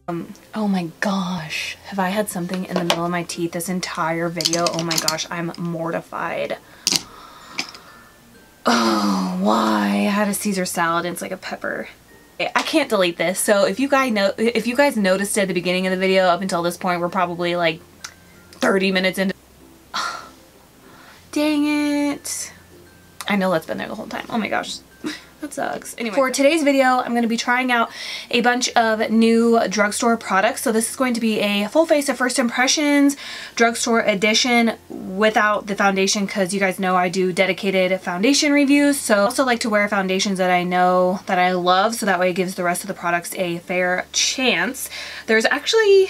Oh my gosh, have I had something in the middle of my teeth this entire video? Oh my gosh, I'm mortified. Oh, why? I had a Caesar salad and it's like a pepper. I can't delete this, so if you guys noticed it at the beginning of the video up until this point, we're probably like 30 minutes into. Dang it. I know that's been there the whole time. Oh my gosh. That sucks. Anyway, for today's video, I'm going to be trying out a bunch of new drugstore products. So this is going to be a full face of first impressions drugstore edition without the foundation, because you guys know I do dedicated foundation reviews. So I also like to wear foundations that I know that I love, so that way it gives the rest of the products a fair chance. There's actually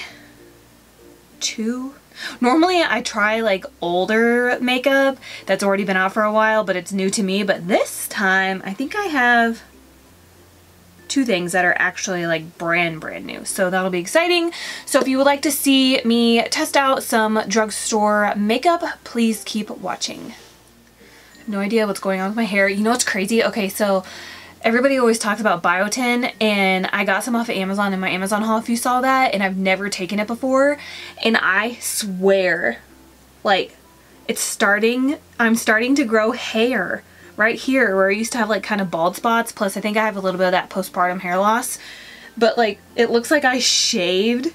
two. Normally I try like older makeup that's already been out for a while, but it's new to me. But this time I think I have two things that are actually like brand new. So that'll be exciting. So if you would like to see me test out some drugstore makeup, please keep watching. I have no idea what's going on with my hair. You know what's crazy? Okay, so everybody always talks about biotin, and I got some off of Amazon in my Amazon haul if you saw that, and I've never taken it before, and I swear, like, I'm starting to grow hair right here where I used to have like kind of bald spots, plus I think I have a little bit of that postpartum hair loss, but like it looks like I shaved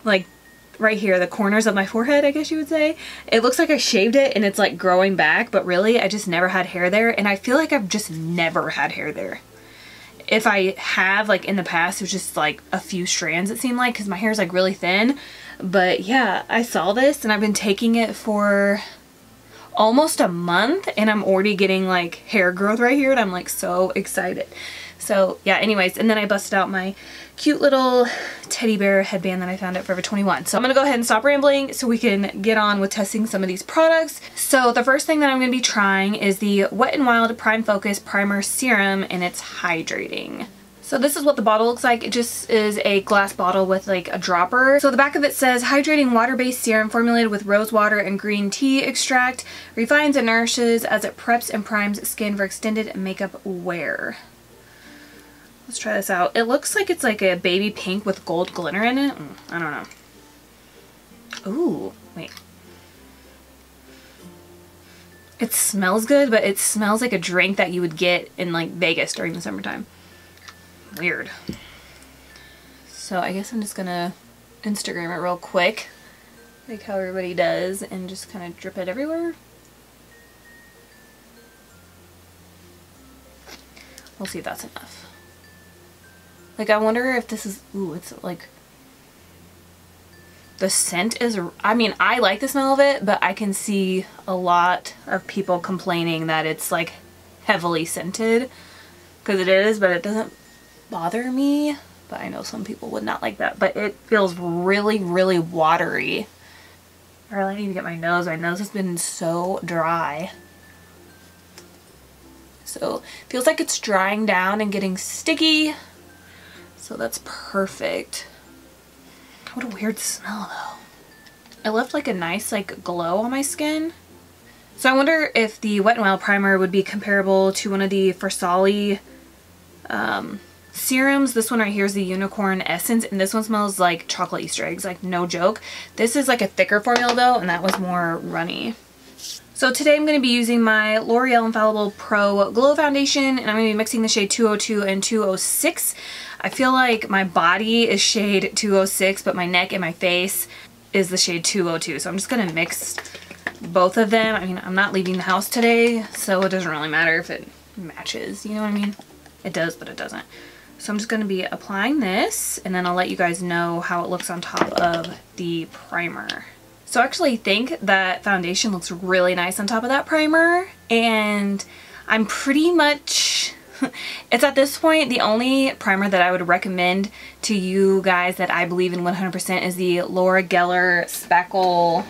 like right here, the corners of my forehead, I guess you would say. It looks like I shaved it and it's like growing back, but really I just never had hair there, and I feel like I've just never had hair there. If I have, like in the past, it was just like a few strands, it seemed like, because my hair is like really thin. But yeah, I saw this and I've been taking it for almost a month and I'm already getting like hair growth right here, and I'm like so excited. So yeah, anyways, and then I busted out my cute little teddy bear headband that I found at Forever 21. So I'm gonna go ahead and stop rambling so we can get on with testing some of these products. So the first thing that I'm gonna be trying is the Wet n Wild Prime Focus Primer Serum, and it's hydrating. So this is what the bottle looks like. It just is a glass bottle with like a dropper. So the back of it says, hydrating water-based serum formulated with rose water and green tea extract, refines and nourishes as it preps and primes skin for extended makeup wear. Let's try this out. It looks like it's like a baby pink with gold glitter in it. I don't know. Ooh, wait. It smells good, but it smells like a drink that you would get in like Vegas during the summertime. Weird. So I guess I'm just gonna Instagram it real quick, like how everybody does, and just kind of drip it everywhere. We'll see if that's enough. Like, I wonder if this is, ooh, it's like, the scent is, I mean, I like the smell of it, but I can see a lot of people complaining that it's like heavily scented, because it is, but it doesn't bother me. But I know some people would not like that, but it feels really, really watery. I really need to get my nose. My nose has been so dry. So it feels like it's drying down and getting sticky. So that's perfect. What a weird smell though. It left like a nice like glow on my skin. So I wonder if the Wet n Wild primer would be comparable to one of the Versali serums. This one right here is the Unicorn Essence, and this one smells like chocolate Easter eggs, like no joke. This is like a thicker formula though, and that was more runny. So today I'm going to be using my L'Oreal Infallible Pro Glow Foundation, and I'm going to be mixing the shade 202 and 206. I feel like my body is shade 206, but my neck and my face is the shade 202. So I'm just going to mix both of them. I mean, I'm not leaving the house today, so it doesn't really matter if it matches, you know what I mean? It does, but it doesn't. So I'm just going to be applying this, and then I'll let you guys know how it looks on top of the primer. So I actually think that foundation looks really nice on top of that primer, and I'm pretty much, it's at this point the only primer that I would recommend to you guys that I believe in 100% is the Laura Geller Spackle,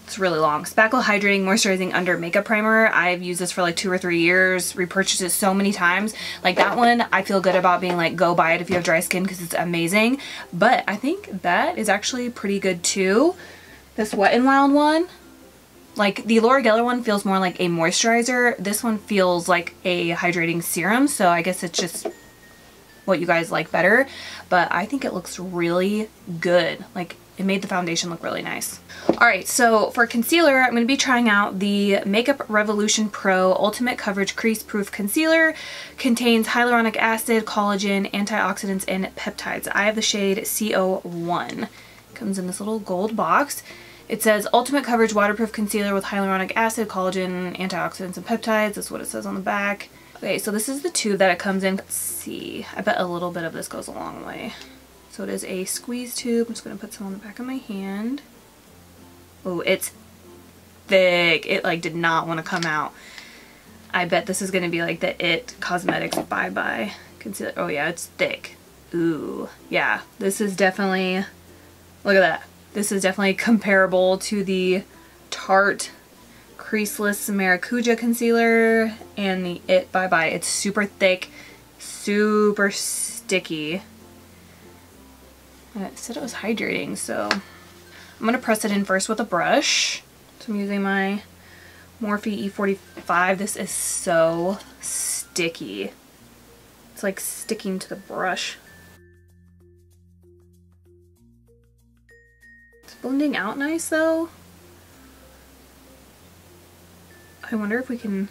it's really long, Spackle Hydrating Moisturizing Under Makeup Primer. I've used this for like 2 or 3 years, repurchased it so many times. Like that one, I feel good about being like, go buy it if you have dry skin because it's amazing. But I think that is actually pretty good too. This Wet n Wild one, like the Laura Geller one feels more like a moisturizer. This one feels like a hydrating serum, so I guess it's just what you guys like better, but I think it looks really good. Like, it made the foundation look really nice. Alright, so for concealer, I'm going to be trying out the Makeup Revolution Pro Ultimate Coverage Crease Proof Concealer. Contains hyaluronic acid, collagen, antioxidants, and peptides. I have the shade CO1. Comes in this little gold box. It says Ultimate Coverage Waterproof Concealer with hyaluronic acid, collagen, antioxidants, and peptides. That's what it says on the back. Okay, so this is the tube that it comes in. Let's see. I bet a little bit of this goes a long way. So it is a squeeze tube. I'm just going to put some on the back of my hand. Oh, it's thick. It like did not want to come out. I bet this is going to be like the It Cosmetics Bye Bye concealer. Oh yeah, it's thick. Ooh, yeah. This is definitely, look at that. This is definitely comparable to the Tarte Creaseless Maracuja concealer and the It Bye Bye. It's super thick, super sticky. It said it was hydrating, so I'm going to press it in first with a brush. So I'm using my Morphe E45. This is so sticky. It's like sticking to the brush. It's blending out nice though. I wonder if we can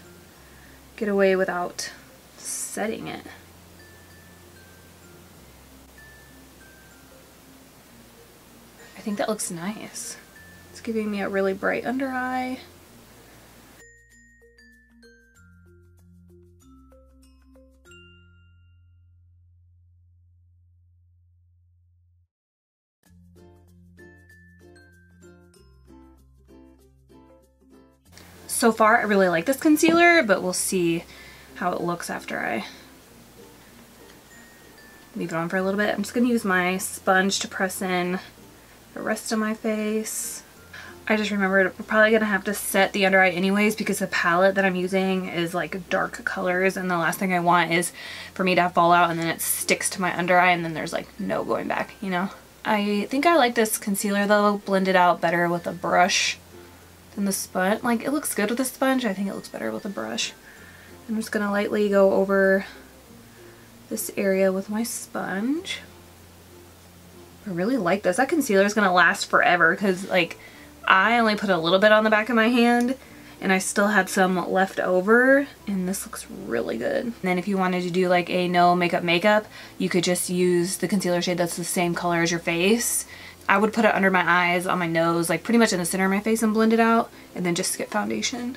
get away without setting it. I think that looks nice. It's giving me a really bright under eye. So far, I really like this concealer, but we'll see how it looks after I leave it on for a little bit. I'm just going to use my sponge to press in the rest of my face. I just remembered we're probably going to have to set the under eye anyways because the palette that I'm using is like dark colors, and the last thing I want is for me to have fallout and then it sticks to my under eye and then there's like no going back, you know? I think I like this concealer though, blended out better with a brush than the sponge. Like, it looks good with a sponge. I think it looks better with a brush. I'm just going to lightly go over this area with my sponge. I really like this. That concealer is going to last forever because like I only put a little bit on the back of my hand and I still had some left over, and this looks really good. And then if you wanted to do like a no makeup, you could just use the concealer shade that's the same color as your face. I would put it under my eyes, on my nose, like pretty much in the center of my face and blend it out, and then just skip foundation.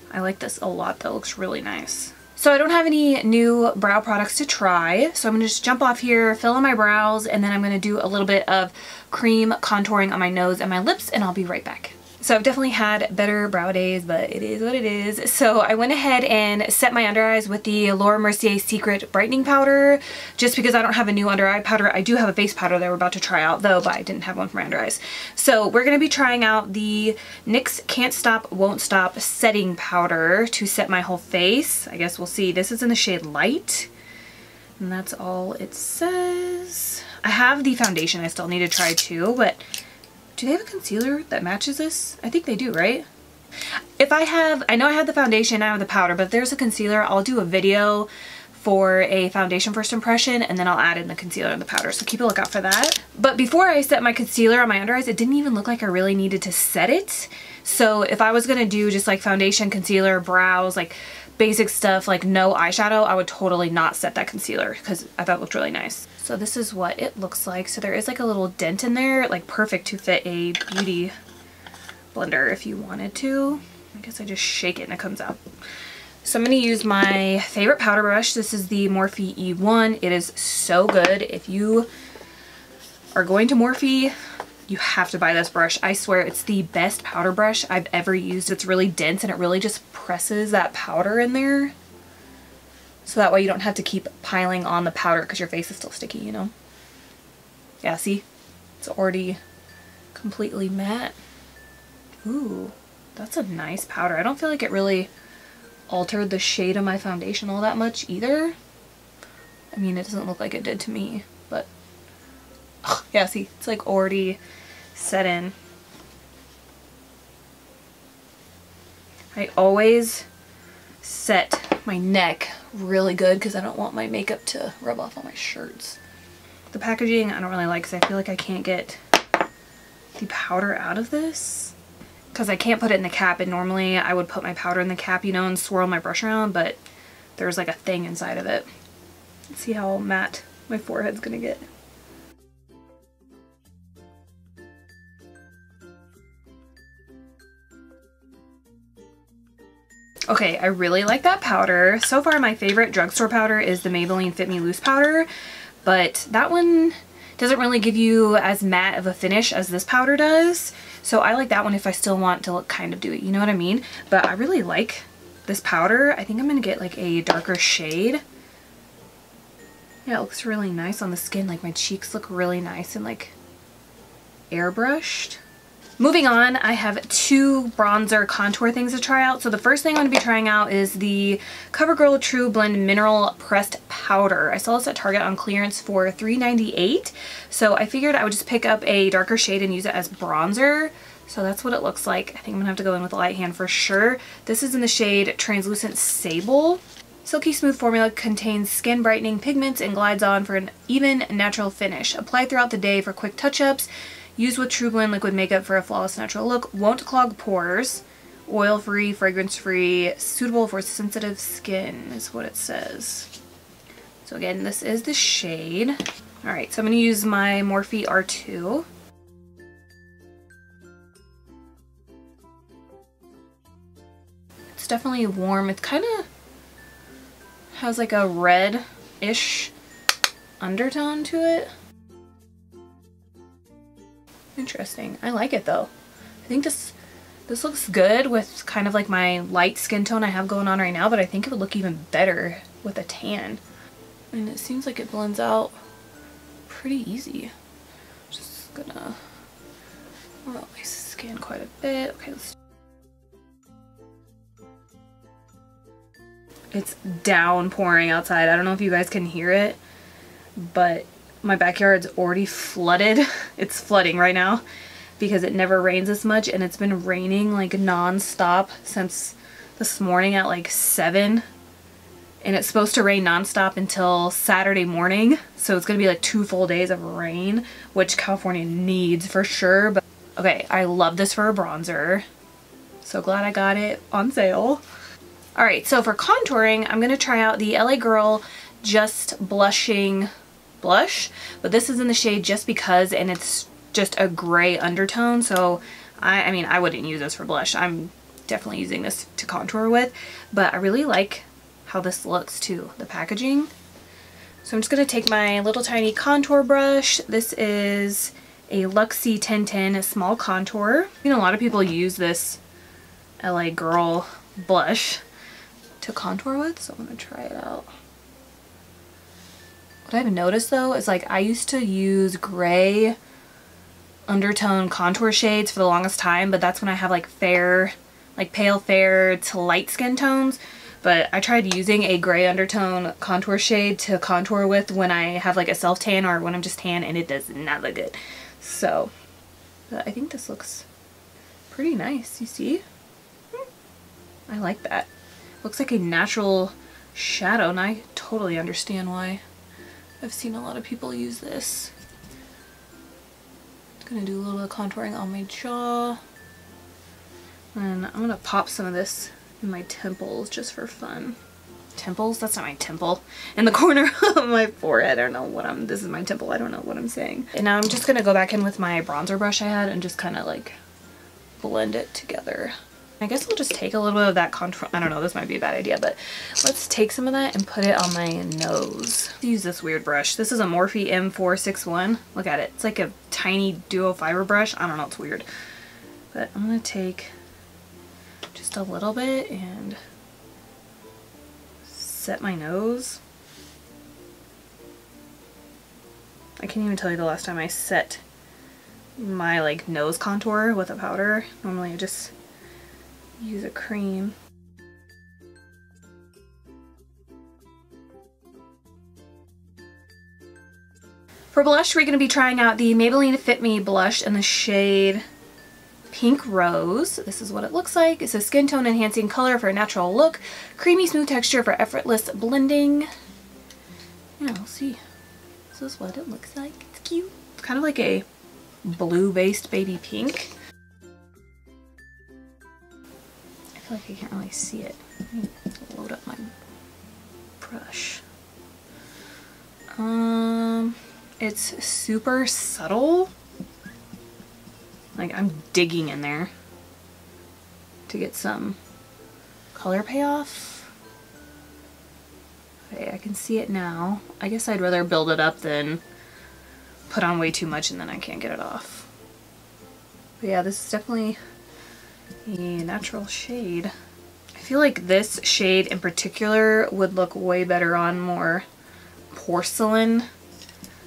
I like this a lot. That looks really nice. So I don't have any new brow products to try, so I'm going to just jump off here, fill in my brows, and then I'm going to do a little bit of cream contouring on my nose and my lips, and I'll be right back. So I've definitely had better brow days, but it is what it is. So I went ahead and set my under eyes with the Laura Mercier Secret Brightening Powder, just because I don't have a new under eye powder. I do have a face powder that we're about to try out though, but I didn't have one for my under eyes. So we're going to be trying out the NYX Can't Stop Won't Stop Setting Powder to set my whole face. I guess we'll see. This is in the shade Light, and that's all it says. I have the foundation I still need to try too, but do they have a concealer that matches this? I think they do, right? I know I have the foundation, I have the powder, but if there's a concealer, I'll do a video for a foundation first impression, and then I'll add in the concealer and the powder, so keep a lookout for that. But before I set my concealer on my under eyes, it didn't even look like I really needed to set it. So if I was gonna do just like foundation, concealer, brows, like basic stuff, like no eyeshadow, I would totally not set that concealer because I thought it looked really nice. So this is what it looks like. So there is like a little dent in there, like perfect to fit a beauty blender if you wanted to. I guess I just shake it and it comes out. So I'm going to use my favorite powder brush. This is the Morphe E1. It is so good. If you are going to Morphe, you have to buy this brush. I swear it's the best powder brush I've ever used. It's really dense and it really just presses that powder in there. So that way you don't have to keep piling on the powder because your face is still sticky, you know? Yeah, see? It's already completely matte. Ooh, that's a nice powder. I don't feel like it really altered the shade of my foundation all that much either. I mean, it doesn't look like it did to me, but yeah, see? It's like already set in. I always set my neck really good because I don't want my makeup to rub off on my shirts. The packaging I don't really like because I feel like I can't get the powder out of this because I can't put it in the cap, and normally I would put my powder in the cap, you know, and swirl my brush around, but there's like a thing inside of it. Let's see how matte my forehead's gonna get. Okay, I really like that powder. So far my favorite drugstore powder is the Maybelline Fit Me Loose powder, but that one doesn't really give you as matte of a finish as this powder does. So I like that one if I still want to look kind of dewy, you know what I mean? But I really like this powder. I think I'm gonna get like a darker shade. Yeah, it looks really nice on the skin. Like my cheeks look really nice and like airbrushed. Moving on, I have two bronzer contour things to try out. So the first thing I'm going to be trying out is the CoverGirl True Blend Mineral Pressed Powder. I saw this at Target on clearance for $3.98. So I figured I would just pick up a darker shade and use it as bronzer. So that's what it looks like. I think I'm going to have to go in with a light hand for sure. This is in the shade Translucent Sable. Silky smooth formula contains skin brightening pigments and glides on for an even natural finish. Apply throughout the day for quick touch-ups. Use with True Blend liquid makeup for a flawless natural look. Won't clog pores. Oil-free, fragrance-free, suitable for sensitive skin is what it says. So again, this is the shade. Alright, so I'm going to use my Morphe R2. It's definitely warm. It kind of has like a red-ish undertone to it. Interesting. I like it though. I think this looks good with kind of like my light skin tone I have going on right now, but I think it would look even better with a tan. And it seems like it blends out pretty easy. Just gonna roll out my skin quite a bit. Okay, it's downpouring outside. I don't know if you guys can hear it, but my backyard's already flooded. It's flooding right now because it never rains this much, and it's been raining like non-stop since this morning at like 7, and it's supposed to rain non-stop until Saturday morning, so it's gonna be like 2 full days of rain, which California needs for sure. But okay, I love this for a bronzer. So glad I got it on sale. Alright, so for contouring, I'm gonna try out the LA Girl Just Blushing blush, but this is in the shade Just Because, and it's just a gray undertone, so I mean I wouldn't use this for blush. I'm definitely using this to contour with, but I really like how this looks too, the packaging. So I'm just going to take my little tiny contour brush. This is a Luxie 1010 small contour. You know, a lot of people use this LA Girl blush to contour with, so I'm going to try it out. What I've noticed though is like I used to use gray undertone contour shades for the longest time, but that's when I have like fair, like pale fair to light skin tones. But I tried using a gray undertone contour shade to contour with when I have like a self tan or when I'm just tan, and it does not look good. So I think this looks pretty nice, you see? I like that. Looks like a natural shadow, and I totally understand why. I've seen a lot of people use this. I'm gonna do a little bit of contouring on my jaw. And I'm gonna pop some of this in my temples just for fun. Temples? That's not my temple. In the corner of my forehead. I don't know what this is my temple. I don't know what I'm saying. And now I'm just gonna go back in with my bronzer brush I had and just kind of like blend it together. I guess I'll just take a little bit of that contour. I don't know, this might be a bad idea, but let's take some of that and put it on my nose. Use this weird brush. This is a Morphe M461. Look at it. It's like a tiny duo fiber brush. I don't know, it's weird. But I'm going to take just a little bit and set my nose. I can't even tell you the last time I set my like nose contour with a powder. Normally I just use a cream. For blush, we're going to be trying out the Maybelline Fit Me blush in the shade Pink Rose. This is what it looks like. It says skin tone enhancing color for a natural look. Creamy smooth texture for effortless blending. Yeah, we'll see. This is what it looks like. It's cute. It's kind of like a blue-based baby pink. I feel like I can't really see it. Let me load up my brush. It's super subtle. Like, I'm digging in there to get some color payoff. Okay, I can see it now. I guess I'd rather build it up than put on way too much and then I can't get it off. But yeah, this is definitely a natural shade. I feel like this shade in particular would look way better on more porcelain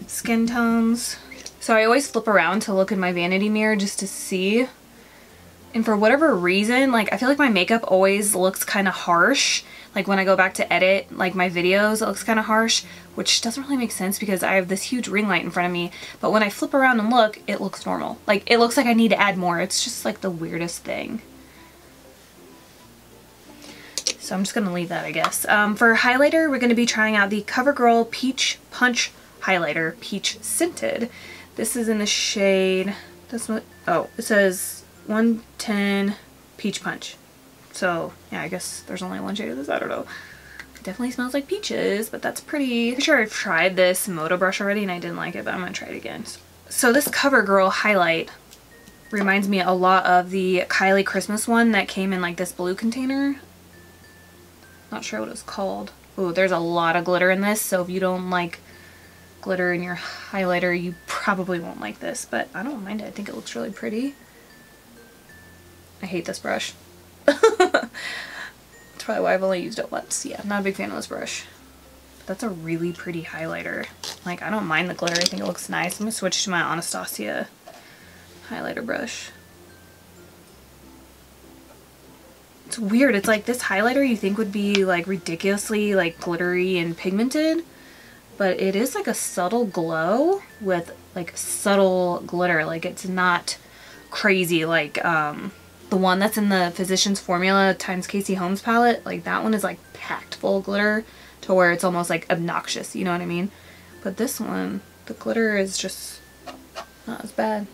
skin tones. So I always flip around to look in my vanity mirror just to see. And for whatever reason, like, I feel like my makeup always looks kind of harsh. Like when I go back to edit like my videos, it looks kind of harsh, which doesn't really make sense because I have this huge ring light in front of me. But when I flip around and look, it looks normal. Like, it looks like I need to add more. It's just like the weirdest thing. So I'm just gonna leave that, I guess. For highlighter, we're gonna be trying out the CoverGirl Peach Punch highlighter, peach scented. This is in the shade, oh, it says 110 Peach Punch. So yeah, I guess there's only one shade of this, I don't know. It definitely smells like peaches, but that's pretty. I'm sure I've tried this Moto brush already and I didn't like it, but I'm gonna try it again. So this CoverGirl highlight reminds me a lot of the Kylie Christmas one that came in like this blue container. Not sure what it's called. Oh, there's a lot of glitter in this, so if you don't like glitter in your highlighter, you probably won't like this, but I don't mind it. I think it looks really pretty. I hate this brush. That's probably why I've only used it once. Yeah, I'm not a big fan of this brush. But that's a really pretty highlighter. Like, I don't mind the glitter. I think it looks nice. I'm gonna switch to my Anastasia highlighter brush. It's weird. It's like this highlighter you think would be like ridiculously like glittery and pigmented, but it is like a subtle glow with like subtle glitter. Like, it's not crazy like the one that's in the Physicians Formula times Casey Holmes palette. Like, that one is like packed full of glitter to where it's almost like obnoxious, you know what I mean? But this one, the glitter is just not as bad.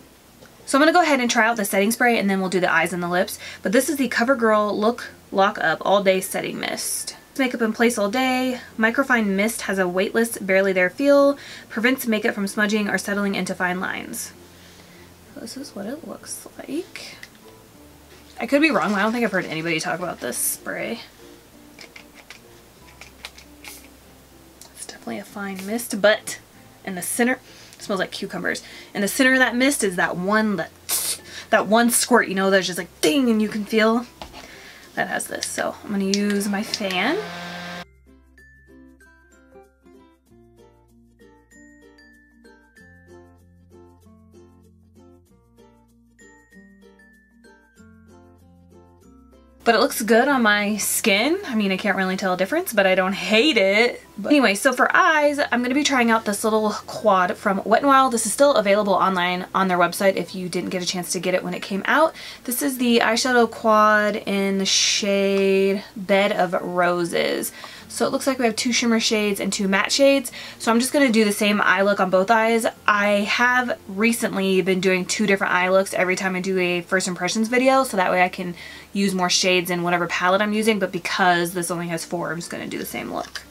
So I'm going to go ahead and try out the setting spray and then we'll do the eyes and the lips. But this is the CoverGirl Look Lock Up All Day Setting Mist. Makeup in place all day. Microfine mist has a weightless, barely there feel. Prevents makeup from smudging or settling into fine lines. So this is what it looks like. I could be wrong, but I don't think I've heard anybody talk about this spray. It's definitely a fine mist, but in the center, it smells like cucumbers. In the center of that mist is that one squirt, you know, that's just like ding, and you can feel that has this. So I'm gonna use my fan. But it looks good on my skin. I mean, I can't really tell a difference, but I don't hate it. But anyway, so for eyes, I'm going to be trying out this little quad from Wet n Wild. This is still available online on their website if you didn't get a chance to get it when it came out. This is the eyeshadow quad in the shade Bed of Roses. So it looks like we have 2 shimmer shades and 2 matte shades. So I'm just going to do the same eye look on both eyes. I have recently been doing 2 different eye looks every time I do a first impressions video, so that way I can use more shades in whatever palette I'm using, but because this only has 4, I'm just going to do the same look.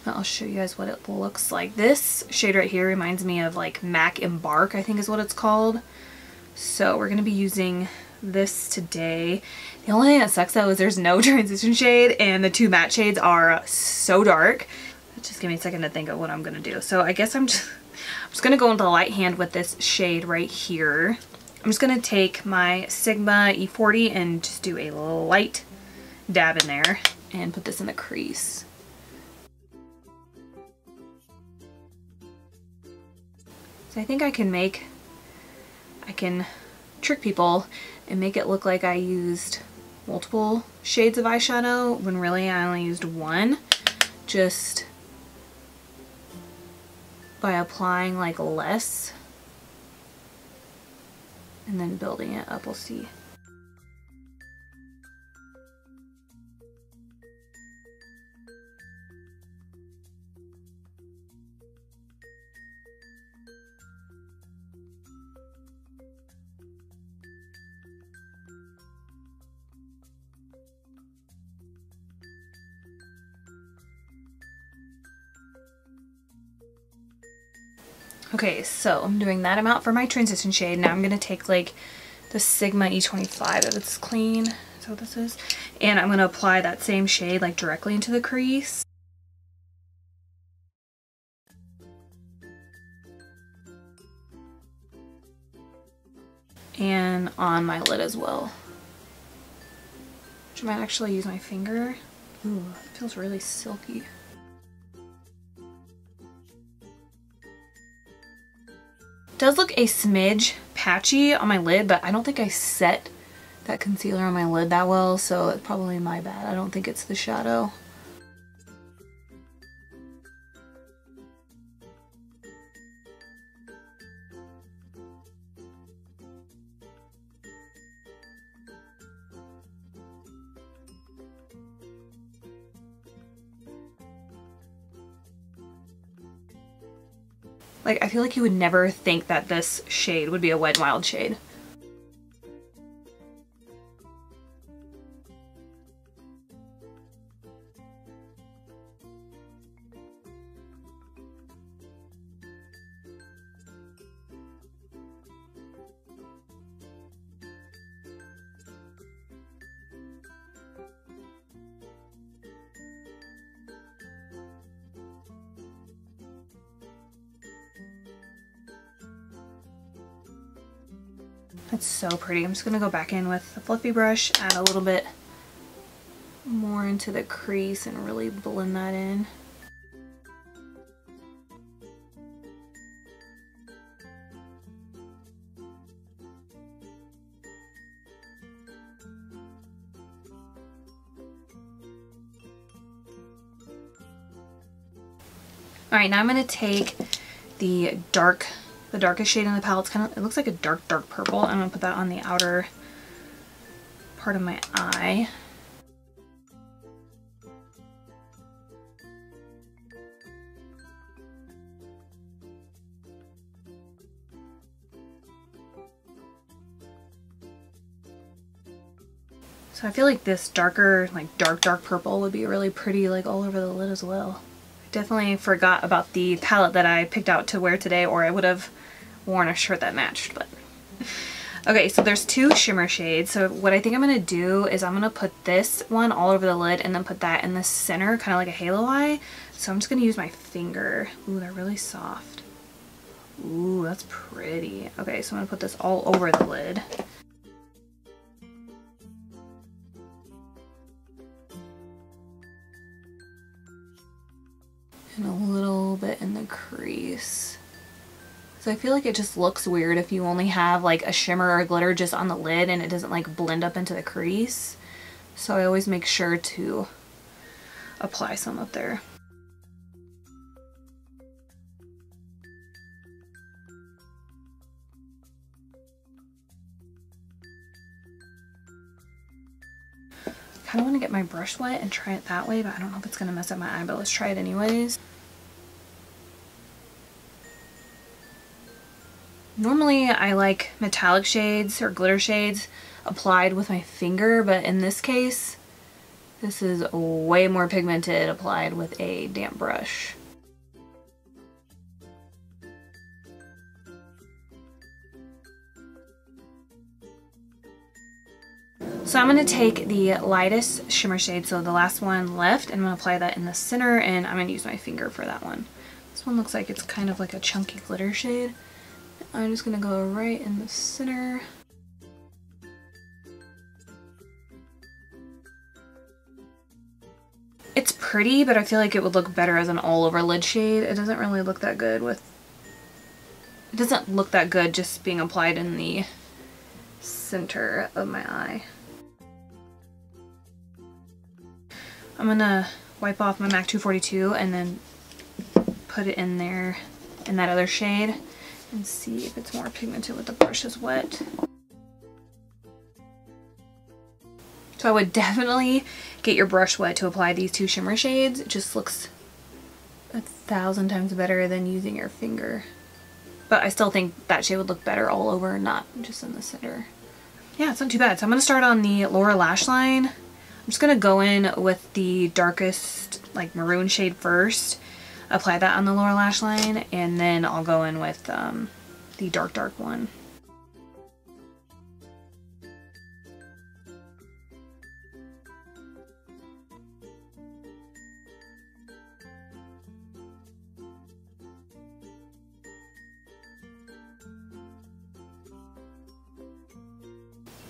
Now I'll show you guys what it looks like. This shade right here reminds me of like MAC Embark, I think is what it's called. So we're going to be using this today. The only thing that sucks though is there's no transition shade and the 2 matte shades are so dark. Just give me a second to think of what I'm going to do. So I guess I'm just going to go into the light hand with this shade right here. I'm just going to take my Sigma E40 and just do a light dab in there and put this in the crease. So I think I can trick people and make it look like I used multiple shades of eyeshadow when really I only used 1, just by applying like less and then building it up. We'll see. Okay, so I'm doing that amount for my transition shade. Now I'm going to take like the Sigma E25 if it's clean. That's what this is. And I'm going to apply that same shade like directly into the crease. And on my lid as well. Which I might actually use my finger. Ooh, it feels really silky. It does look a smidge patchy on my lid, but I don't think I set that concealer on my lid that well, so it's probably my bad. I don't think it's the shadow. Like, I feel like you would never think that this shade would be a Wet n Wild shade. That's so pretty. I'm just going to go back in with a fluffy brush, add a little bit more into the crease and really blend that in. Alright, now I'm going to take the darkest shade in the palette. It looks like a dark purple. I'm going to put that on the outer part of my eye. So I feel like this darker, like dark purple would be really pretty like all over the lid as well. I definitely forgot about the palette that I picked out to wear today, or I would have worn a shirt that matched, but. Okay, so there's two shimmer shades. So what I think I'm going to do is I'm going to put this one all over the lid and then put that in the center, kind of like a halo eye. So I'm just going to use my finger. Ooh, they're really soft. Ooh, that's pretty. Okay, so I'm going to put this all over the lid. And a little bit in the crease. So I feel like it just looks weird if you only have like a shimmer or glitter just on the lid and it doesn't like blend up into the crease. So I always make sure to apply some up there. I kind of want to get my brush wet and try it that way, but I don't know if it's going to mess up my eye, but let's try it anyways. Normally I like metallic shades or glitter shades applied with my finger, but in this case, this is way more pigmented applied with a damp brush. So I'm going to take the lightest shimmer shade, so the last one left, and I'm going to apply that in the center, and I'm going to use my finger for that one. This one looks like it's kind of like a chunky glitter shade. I'm just going to go right in the center. It's pretty, but I feel like it would look better as an all-over lid shade. It doesn't really look that good with... It doesn't look that good just being applied in the center of my eye. I'm gonna wipe off my MAC 242 and then put it in there in that other shade and see if it's more pigmented with the brush is wet. So I would definitely get your brush wet to apply these two shimmer shades. It just looks 1,000 times better than using your finger. But I still think that shade would look better all over, not just in the center. Yeah, it's not too bad. So I'm going to start on the lower lash line. I'm just going to go in with the darkest like maroon shade first. apply that on the lower lash line, and then I'll go in with the dark one.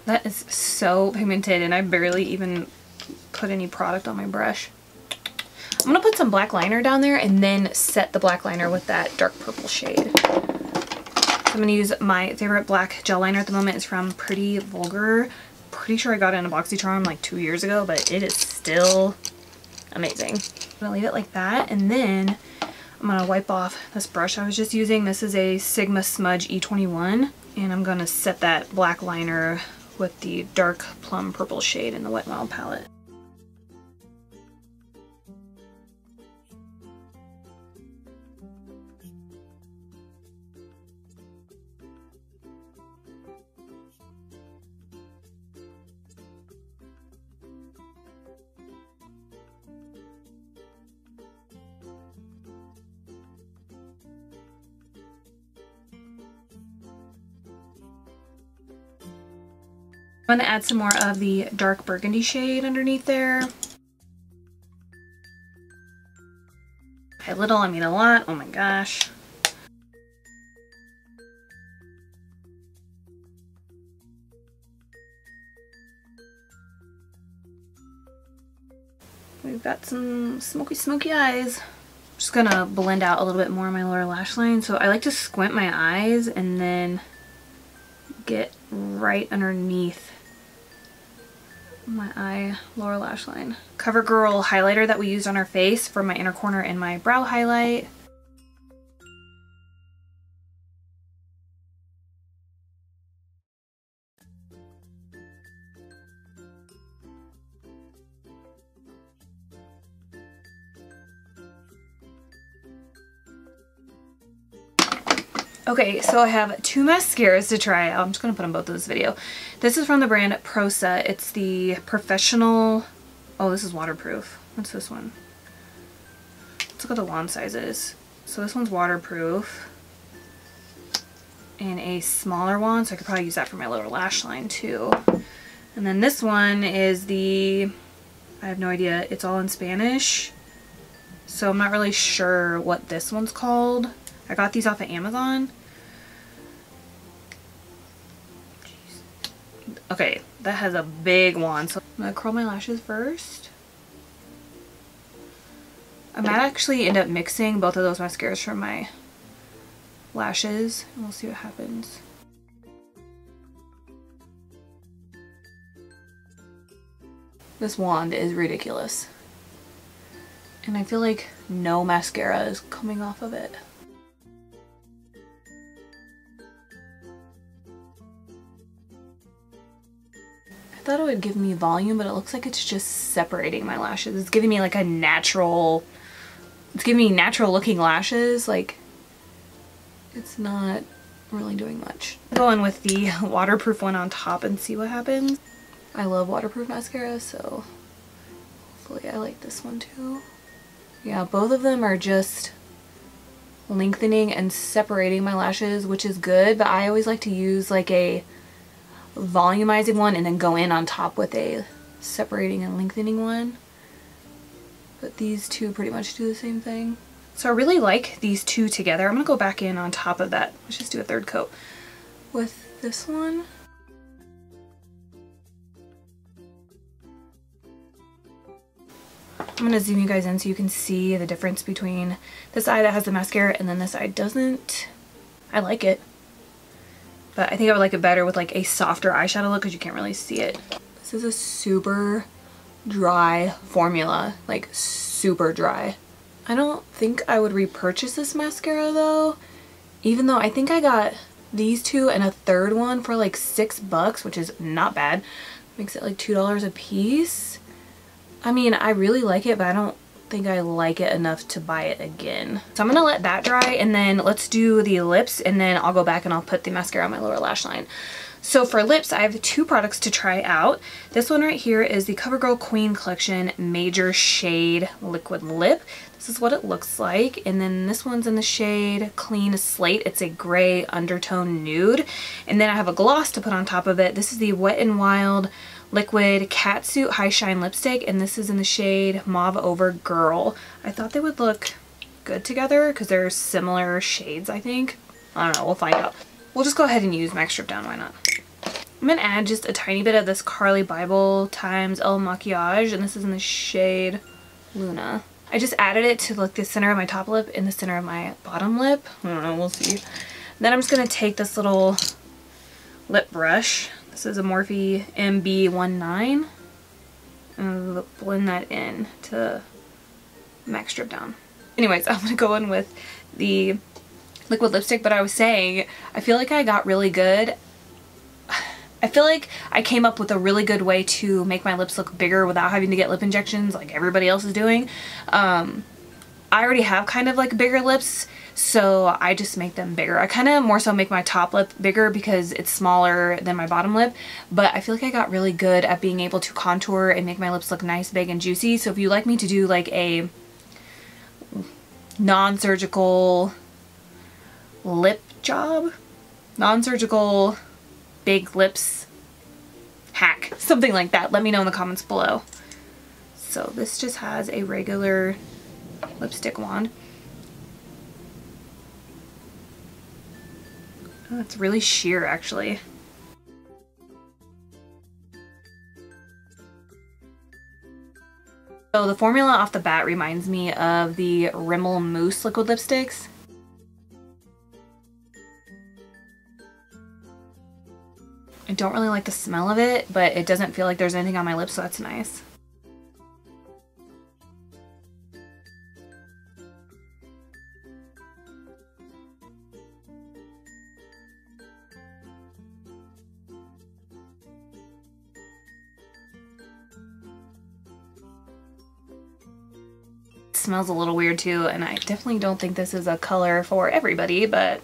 That is so pigmented, and I barely even put any product on my brush. I'm gonna put some black liner down there and then set the black liner with that dark purple shade. So I'm gonna use my favorite black gel liner at the moment. It's from Pretty Vulgar. Pretty sure I got it in a BoxyCharm like 2 years ago, but it is still amazing. I'm gonna leave it like that, and then I'm gonna wipe off this brush I was just using. This is a Sigma Smudge E21, and I'm gonna set that black liner with the dark plum purple shade in the Wet n Wild palette. I'm going to add some more of the dark burgundy shade underneath there. By little, I mean a lot. Oh my gosh. We've got some smoky eyes. Just gonna blend out a little bit more of my lower lash line. So I like to squint my eyes and then get right underneath my eye lower lash line. CoverGirl highlighter that we used on our face for my inner corner and my brow highlight. Okay, so I have 2 mascaras to try out. I'm just going to put on both of this video. This is from the brand Prosa. It's the Professional... Oh, this is waterproof. What's this one? Let's look at the wand sizes. So this one's waterproof. And a smaller one, so I could probably use that for my lower lash line too. And then this one is the... I have no idea. It's all in Spanish. So I'm not really sure what this one's called. I got these off of Amazon. Okay, that has a big wand. So I'm gonna curl my lashes first. I might actually end up mixing both of those mascaras for my lashes, and we'll see what happens. This wand is ridiculous. And I feel like no mascara is coming off of it. I thought it would give me volume, but it looks like it's just separating my lashes. It's giving me like a natural, it's giving me natural looking lashes. Like, it's not really doing much. I'll go in with the waterproof one on top and see what happens. I love waterproof mascara, so hopefully I like this one too. Yeah, both of them are just lengthening and separating my lashes, which is good, but I always like to use like a volumizing one and then go in on top with a separating and lengthening one. But these two pretty much do the same thing. So I really like these two together. I'm gonna go back in on top of that. Let's just do a third coat with this one. I'm gonna zoom you guys in so you can see the difference between this eye that has the mascara and then this eye doesn't. I like it. But I think I would like it better with like a softer eyeshadow look because you can't really see it. This is a super dry formula, like super dry. I don't think I would repurchase this mascara though, even though I think I got these two and a third one for like $6, which is not bad. Makes it like $2 a piece. I mean, I really like it, but I don't think I like it enough to buy it again. So I'm gonna let that dry, and then let's do the lips, and then I'll go back and I'll put the mascara on my lower lash line. So for lips, I have 2 products to try out. This one right here is the CoverGirl Queen Collection Major Shade Liquid Lip. This is what it looks like. And then this one's in the shade Clean Slate. It's a gray undertone nude. And then I have a gloss to put on top of it. This is the Wet n Wild Liquid Catsuit High Shine Lipstick, and this is in the shade Mauve Over Girl. I thought they would look good together because they're similar shades, I think. I don't know, we'll find out. We'll just go ahead and use MAC Strip Down, why not? I'm going to add just a tiny bit of this Carly Bible times El Maquillage, and this is in the shade Luna. I just added it to like the center of my top lip and the center of my bottom lip. I don't know, we'll see. Then I'm just going to take this little lip brush. This is a Morphe MB19. And blend that in to MAC Strip Down. Anyways, I'm going to go in with the liquid lipstick, but I was saying, I feel like I got really good. I feel like I came up with a really good way to make my lips look bigger without having to get lip injections like everybody else is doing. I already have kind of like bigger lips, so I just make them bigger. I kind of more so make my top lip bigger because it's smaller than my bottom lip, but I feel like I got really good at being able to contour and make my lips look nice, big, and juicy. So if you like me to do like a non-surgical lip job, non-surgical big lips hack, something like that, let me know in the comments below. So this just has a regular lipstick wand. Oh, it's really sheer actually. So the formula off the bat reminds me of the Rimmel Mousse liquid lipsticks. I don't really like the smell of it, but it doesn't feel like there's anything on my lips, so that's nice. It smells a little weird too, and I definitely don't think this is a color for everybody, but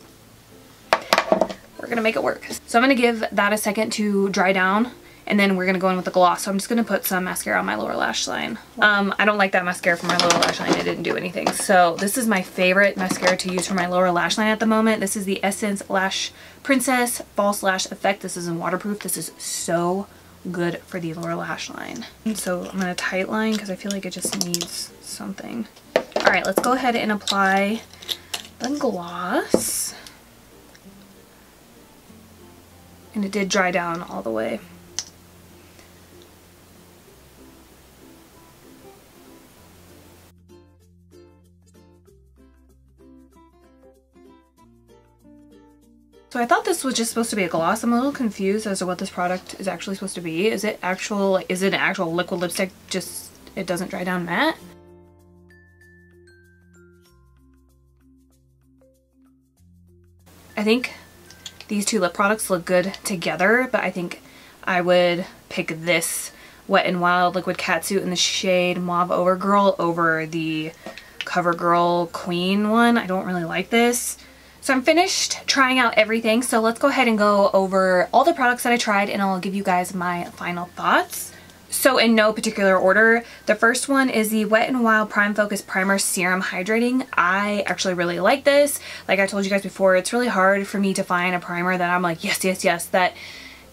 we're gonna make it work. So I'm gonna give that a second to dry down, and then we're gonna go in with the gloss. So I'm just gonna put some mascara on my lower lash line. I don't like that mascara for my lower lash line. It didn't do anything. So this is my favorite mascara to use for my lower lash line at the moment. This is the Essence Lash Princess False Lash Effect. This is in waterproof. This is so good for the lower lash line. So I'm gonna tight line because I feel like it just needs something. All right, let's go ahead and apply the gloss. And it did dry down all the way. So I thought this was just supposed to be a gloss. I'm a little confused as to what this product is actually supposed to be. Is it an actual liquid lipstick, just it doesn't dry down matte? I think these two lip products look good together, but I think I would pick this Wet n Wild Liquid Catsuit in the shade Mauve Over Girl over the CoverGirl Queen one. I don't really like this. So I'm finished trying out everything, so let's go ahead and go over all the products that I tried and I'll give you guys my final thoughts. So in no particular order, the first one is the Wet n Wild Prime Focus Primer Serum Hydrating. I actually really like this. Like I told you guys before, it's really hard for me to find a primer that I'm like, yes, yes, yes, that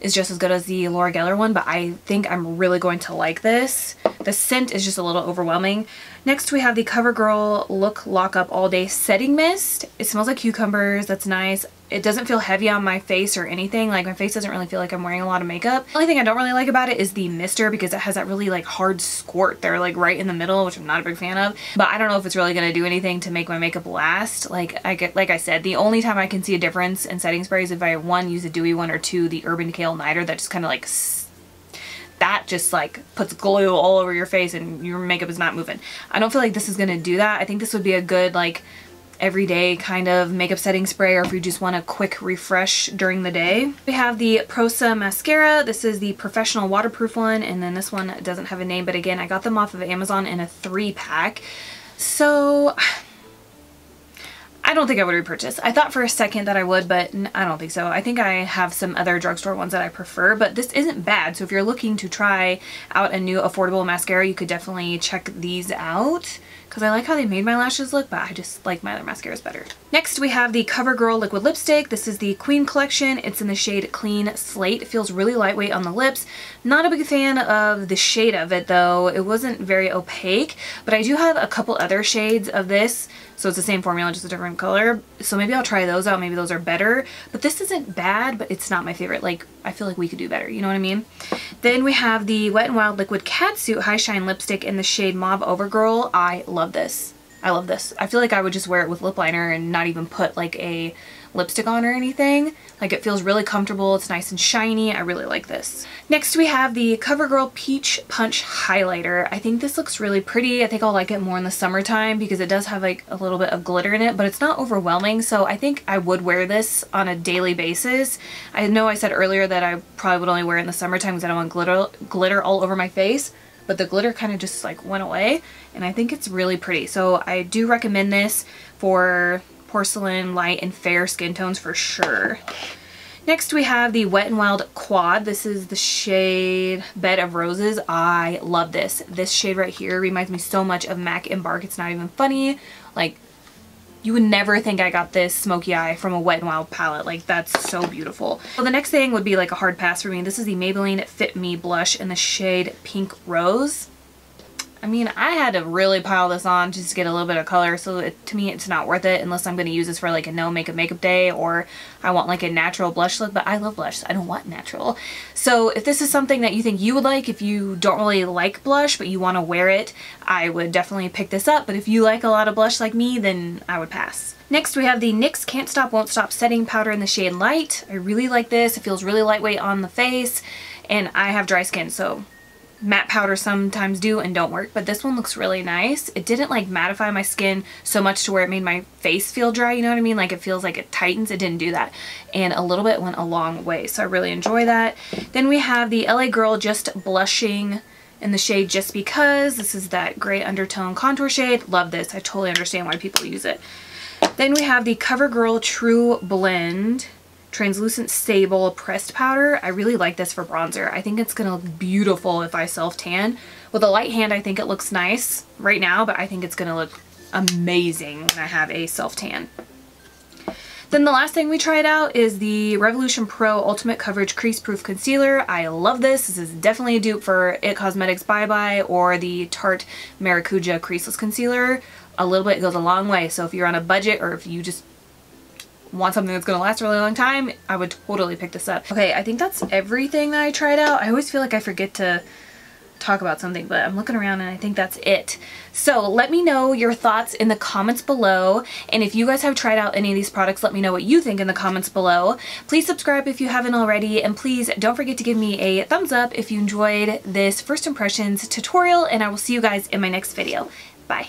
is just as good as the Laura Geller one, but I think I'm really going to like this. The scent is just a little overwhelming. Next we have the CoverGirl Look Lock Up All Day Setting Mist. It smells like cucumbers, that's nice. It doesn't feel heavy on my face or anything. Like my face doesn't really feel like I'm wearing a lot of makeup. The only thing I don't really like about it is the mister because it has that really like hard squirt there like right in the middle, which I'm not a big fan of. But I don't know if it's really gonna do anything to make my makeup last. Like I said, the only time I can see a difference in setting spray is if I one, use a dewy one, or two, the Urban Decay Nighter that just kind of like that just like puts glue all over your face and your makeup is not moving. I don't feel like this is gonna do that. I think this would be a good like everyday kind of makeup setting spray, or if you just want a quick refresh during the day. We have the Prosa mascara. This is the professional waterproof one, and then this one doesn't have a name, but again, I got them off of Amazon in a 3-pack. So I don't don't think I would repurchase. I thought for a second that I would, but I don't think so. I think I have some other drugstore ones that I prefer, but this isn't bad. So if you're looking to try out a new affordable mascara, you could definitely check these out, because I like how they made my lashes look, but I just like my other mascaras better. Next, we have the CoverGirl Liquid Lipstick. This is the Queen Collection. It's in the shade Clean Slate. It feels really lightweight on the lips. Not a big fan of the shade of it though. It wasn't very opaque, but I do have a couple other shades of this. So it's the same formula, just a different color. So maybe I'll try those out. Maybe those are better. But this isn't bad, but it's not my favorite. Like, I feel like we could do better. You know what I mean? Then we have the Wet n Wild Liquid Catsuit High Shine Lipstick in the shade Mauve Overgirl. I love this. I love this. I feel like I would just wear it with lip liner and not even put like a lipstick on or anything. Like, it feels really comfortable. It's nice and shiny. I really like this. Next we have the CoverGirl Peach Punch Highlighter. I think this looks really pretty. I think I'll like it more in the summertime because it does have like a little bit of glitter in it, but it's not overwhelming. So I think I would wear this on a daily basis. I know I said earlier that I probably would only wear it in the summertime because I don't want glitter all over my face, but the glitter kind of just like went away, and I think it's really pretty. So I do recommend this for porcelain, light, and fair skin tones for sure. Next we have the Wet n Wild Quad. This is the shade Bed of Roses. I love this. This shade right here reminds me so much of MAC Embark. It's not even funny. Like, you would never think I got this smoky eye from a Wet n Wild palette. Like, that's so beautiful. So the next thing would be like a hard pass for me. This is the Maybelline Fit Me blush in the shade Pink Rose. I mean, I had to really pile this on just to get a little bit of color, so to me it's not worth it unless I'm going to use this for like a no makeup day, or I want like a natural blush look, but I love blush. I don't want natural. So if this is something that you think you would like, if you don't really like blush but you want to wear it, I would definitely pick this up. But if you like a lot of blush like me, then I would pass. Next we have the NYX Can't Stop Won't Stop Setting Powder in the shade Light. I really like this. It feels really lightweight on the face, and I have dry skin, so matte powder sometimes do and don't work, but this one looks really nice. It didn't like mattify my skin so much to where it made my face feel dry, you know what I mean? Like, it feels like it tightens. It didn't do that, and a little bit went a long way, so I really enjoy that. Then we have the LA Girl Just Blushing in the shade Just Because. This is that gray undertone contour shade. Love this. I totally understand why people use it. Then we have the CoverGirl True Blend Translucent Sable Pressed Powder. I really like this for bronzer. I think it's gonna look beautiful if I self-tan. With a light hand, I think it looks nice right now, but I think it's gonna look amazing when I have a self-tan. Then the last thing we tried out is the Revolution Pro Ultimate Coverage Crease Proof Concealer. I love this. This is definitely a dupe for IT Cosmetics Bye Bye or the Tarte Maracuja Creaseless Concealer. A little bit goes a long way, so if you're on a budget or if you just want something that's going to last a really long time, I would totally pick this up. Okay, I think that's everything that I tried out. I always feel like I forget to talk about something, but I'm looking around and I think that's it. So let me know your thoughts in the comments below, and if you guys have tried out any of these products, let me know what you think in the comments below. Please subscribe if you haven't already, and please don't forget to give me a thumbs up if you enjoyed this first impressions tutorial, and I will see you guys in my next video. Bye.